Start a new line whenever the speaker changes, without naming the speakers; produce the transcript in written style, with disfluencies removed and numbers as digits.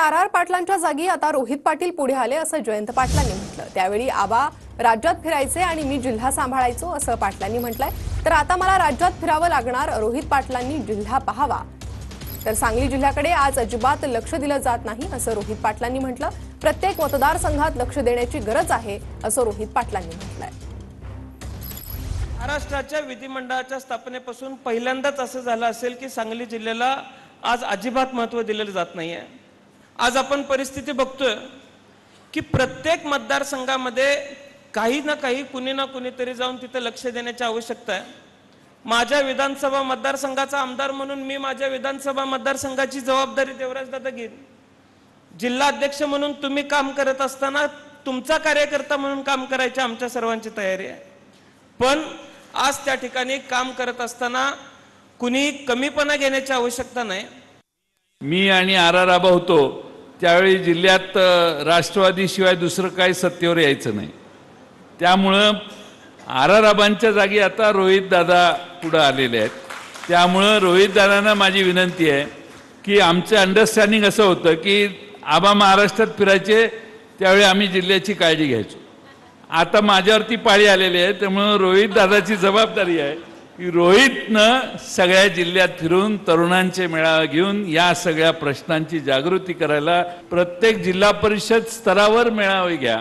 R पाटलांच्या जागी आता रोहित पाटील पुढे आले असं जयंत पाटलांनी म्हटलं। त्यावेळी आबा राज्यात फिरायचे आणि मी जिल्हा सांभाळायचो असं पाटलांनी म्हटलंय। तर आता मला राज्यात फिरावं लागणार, रोहित पाटलांनी जिल्हा पाहावा। तर सांगली जिल्ह्याकडे आज अजिबात लक्ष दिलं जात नाही असं रोहित पाटलांनी म्हटलं। प्रत्येक मतदारसंघात लक्ष देण्याची गरज आहे असं रोहित पाटलांनी म्हटलंय।
महाराष्ट्राच्या विधिमंडळाच्या स्थापनेपासून पहिल्यांदाच असं झालं असेल की सांगली जिल्ह्याला आज अजिबात महत्त्व दिलेलं जात नाहीये। आज आपण परिस्थिती बघतोय की प्रत्येक मतदारसंघामध्ये काही ना काही कुणी ना कुणीतरी जाऊन तिथे लक्ष देण्याची आवश्यकता आहे। माझ्या विधानसभा मतदारसंघाचा आमदार म्हणून मी माझ्या विधानसभा मतदारसंघाची जबाबदारी देवराज दादा घेईन। जिल्हा अध्यक्ष म्हणून तुम्ही काम करत असताना तुमचा कार्यकर्ता म्हणून काम करायची आमच्या सर्वांची तयारी आहे। पण आज त्या ठिकाणी काम करत असताना कुणी कमीपणा घेण्याची आवश्यकता नाही।
मी आणि आबा होतो त्यावेळी जिल्ह्यात राष्ट्रवादीशिवाय दुसरं काही सत्तेवर यायचं नाही। त्यामुळं आबांच्या जागी आता रोहित दादा पुढे आलेले आहेत। त्यामुळं रोहित दादांना माझी विनंती आहे की आमचं अंडरस्टँडिंग असं होतं की आबा महाराष्ट्रात फिरायचे त्यावेळी आम्ही जिल्ह्याची काळजी घ्यायचो। आता माझ्यावरती पाळी आलेली आहे, त्यामुळे रोहित दादाची जबाबदारी आहे की रोहितनं सगळ्या जिल्ह्यात फिरून तरुणांचे मेळावे घेऊन या सगळ्या प्रश्नांची जागृती करायला प्रत्येक जिल्हा परिषद स्तरावर मेळावे घ्या।